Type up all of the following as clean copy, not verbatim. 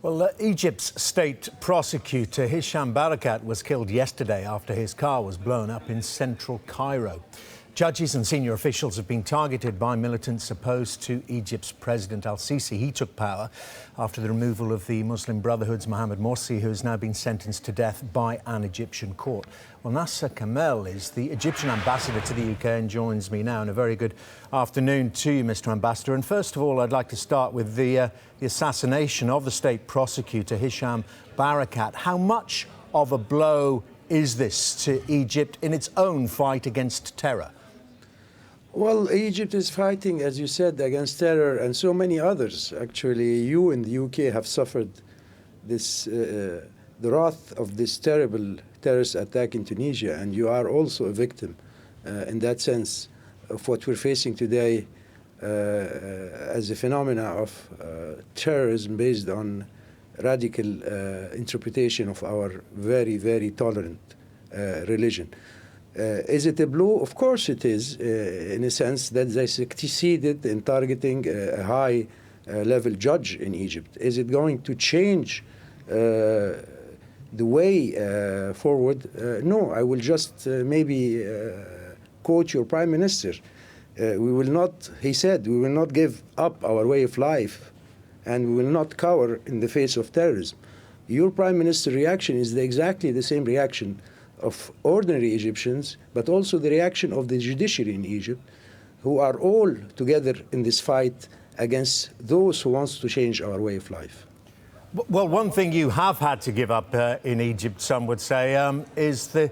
Well, Egypt's state prosecutor Hisham Barakat was killed yesterday after his car was blown up in central Cairo. Judges and senior officials have been targeted by militants opposed to Egypt's President al-Sisi. He took power after the removal of the Muslim Brotherhood's Mohamed Morsi, who has now been sentenced to death by an Egyptian court. Well, Nasser Kamel is the Egyptian ambassador to the UK and joins me now. And a very good afternoon to you, Mr. Ambassador. And first of all, I'd like to start with the assassination of the state prosecutor, Hisham Barakat. How much of a blow is this to Egypt in its own fight against terror? Well, Egypt is fighting, as you said, against terror and so many others. Actually, you in the UK have suffered this, the wrath of this terrible terrorist attack in Tunisia, and you are also a victim in that sense of what we're facing today as a phenomena of terrorism based on radical interpretation of our very, very tolerant religion. Is it a blow? Of course it is, in a sense that they succeeded in targeting a high-level judge in Egypt. Is it going to change the way forward? No, I will just maybe quote your Prime Minister. We will not, he said, we will not give up our way of life and we will not cower in the face of terrorism. Your Prime Minister reaction is exactly the same reaction of ordinary Egyptians, but also the reaction of the judiciary in Egypt, who are all together in this fight against those who want to change our way of life. Well, one thing you have had to give up in Egypt, some would say, is the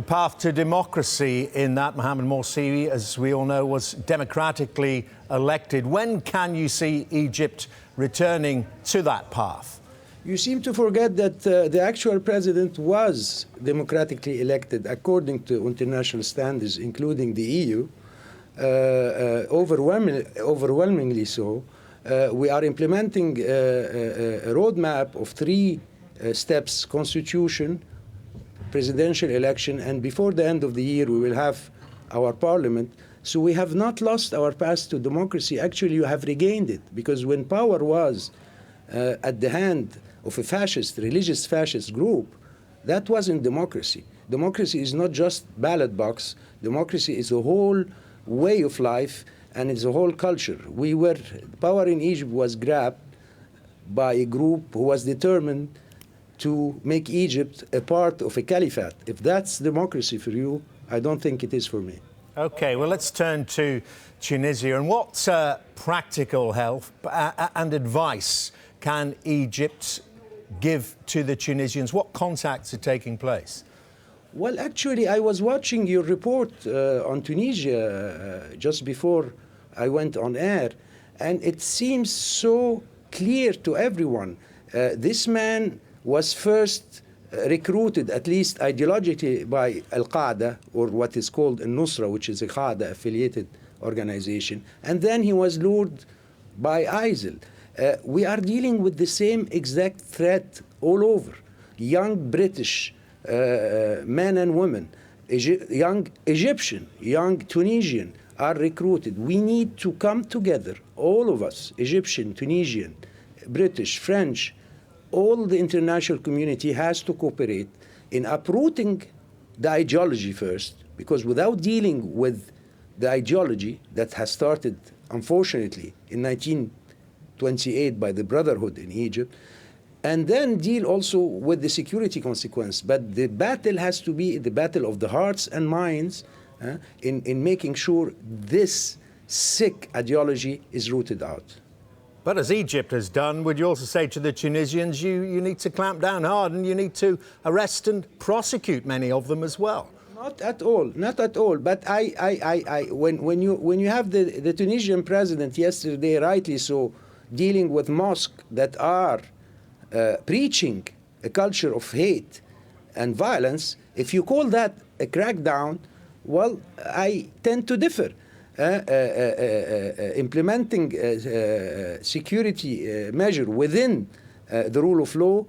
path to democracy, in that Mohamed Morsi, as we all know, was democratically elected. When can you see Egypt returning to that path? You seem to forget that the actual president was democratically elected according to international standards, including the EU, overwhelmingly so. We are implementing a roadmap of 3 steps: constitution, presidential election, and before the end of the year we will have our parliament. So we have not lost our path to democracy. Actually, you have regained it, because when power was at the hand of a fascist, religious fascist group, that wasn't democracy. Democracy is not just ballot box. Democracy is a whole way of life, and it's a whole culture. Power in Egypt was grabbed by a group who was determined to make Egypt a part of a caliphate. If that's democracy for you, I don't think it is for me. OK, well, let's turn to Tunisia. And what practical help and advice can Egypt give to the Tunisians? What contacts are taking place? Well, actually, I was watching your report on Tunisia just before I went on air, and it seems so clear to everyone. This man was first recruited, at least ideologically, by Al-Qaeda, or what is called Al-Nusra, which is a Qaeda-affiliated organization, and then he was lured by ISIL. We are dealing with the same exact threat all over. Young British men and women, young Egyptian, young Tunisian are recruited. We need to come together, all of us, Egyptian, Tunisian, British, French. All the international community has to cooperate in uprooting the ideology first, because without dealing with the ideology that has started, unfortunately, in 1928 by the Brotherhood in Egypt, and then deal also with the security consequence. But the battle has to be the battle of the hearts and minds in making sure this sick ideology is rooted out. But as Egypt has done, would you also say to the Tunisians, you need to clamp down hard and you need to arrest and prosecute many of them as well? Not at all, not at all. But when you have the Tunisian president yesterday, rightly so, dealing with mosques that are preaching a culture of hate and violence, if you call that a crackdown, well, I tend to differ. Implementing security measure within the rule of law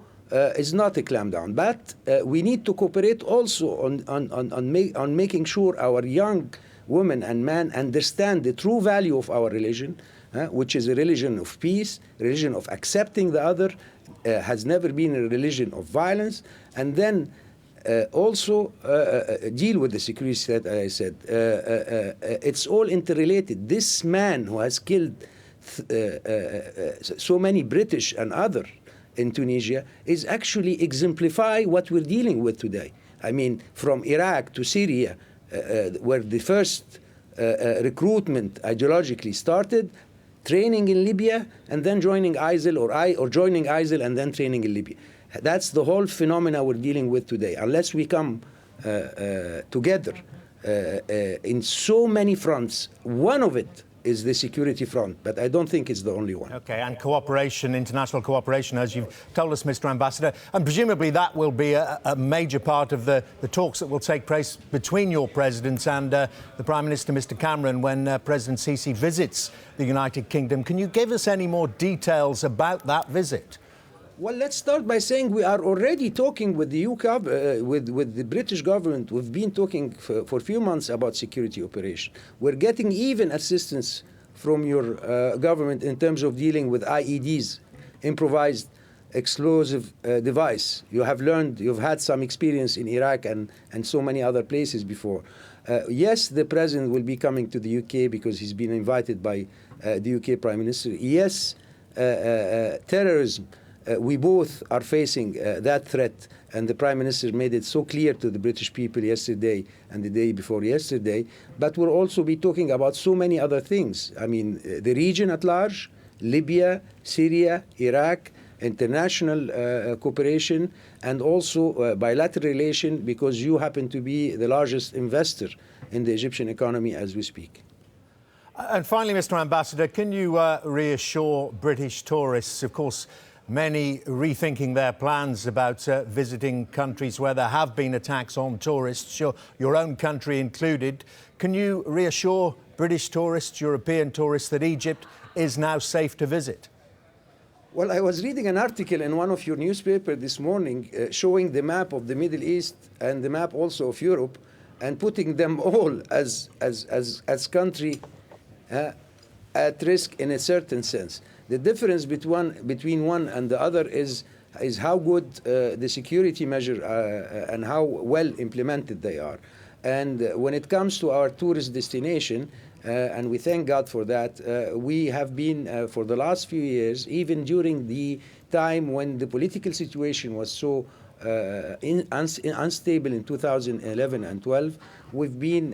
is not a clampdown. But we need to cooperate also on making sure our young women and men understand the true value of our religion, which is a religion of peace, a religion of accepting the other, has never been a religion of violence, and then also deal with the security threat, as I said. It's all interrelated. This man who has killed so many British and other in Tunisia is actually exemplify what we're dealing with today. I mean, from Iraq to Syria, where the first recruitment ideologically started, training in Libya, and then joining ISIL, or joining ISIL and then training in Libya. That's the whole phenomena we're dealing with today. Unless we come together in so many fronts, one of it is the security front, but I don't think it's the only one. Okay, and cooperation, international cooperation, as you've told us, Mr. Ambassador, and presumably that will be a major part of the talks that will take place between your presidents and the Prime Minister, Mr. Cameron, when President Sisi visits the United Kingdom. Can you give us any more details about that visit? Well, let's start by saying we are already talking with the UK, with the British government. We've been talking for a few months about security operation. We're getting even assistance from your government in terms of dealing with IEDs, improvised explosive device. You have learned, you've had some experience in Iraq and so many other places before. Yes, the president will be coming to the UK because he's been invited by the UK Prime Minister. Yes, terrorism. We both are facing that threat, and the Prime Minister made it so clear to the British people yesterday and the day before yesterday. But we'll also be talking about so many other things. I mean, the region at large, Libya, Syria, Iraq, international cooperation, and also bilateral relation, because you happen to be the largest investor in the Egyptian economy as we speak. And finally, Mr. Ambassador, can you reassure British tourists, of course, many rethinking their plans about visiting countries where there have been attacks on tourists, your own country included. Can you reassure British tourists, European tourists, that Egypt is now safe to visit? Well, I was reading an article in one of your newspapers this morning showing the map of the Middle East and the map also of Europe, and putting them all as country at risk in a certain sense. The difference between one and the other is how good the security measure and how well implemented they are. And when it comes to our tourist destination, and we thank God for that, we have been for the last few years, even during the time when the political situation was so unstable in 2011 and 12, we've been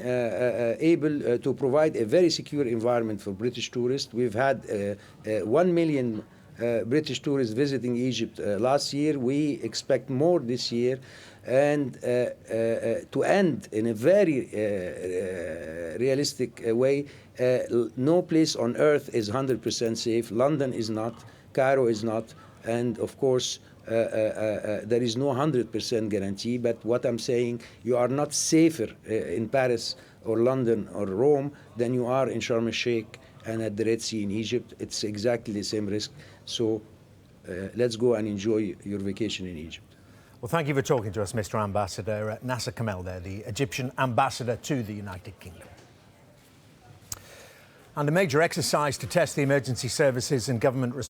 able to provide a very secure environment for British tourists. We've had 1 million British tourists visiting Egypt last year. We expect more this year. And to end in a very realistic way, no place on earth is 100% safe. London is not, Cairo is not, and of course, there is no 100% guarantee, but what I'm saying, you are not safer in Paris or London or Rome than you are in Sharm el-Sheikh and at the Red Sea in Egypt. It's exactly the same risk. So let's go and enjoy your vacation in Egypt. Well, thank you for talking to us, Mr. Ambassador. Nasser Kamel there, the Egyptian ambassador to the United Kingdom. And a major exercise to test the emergency services and government response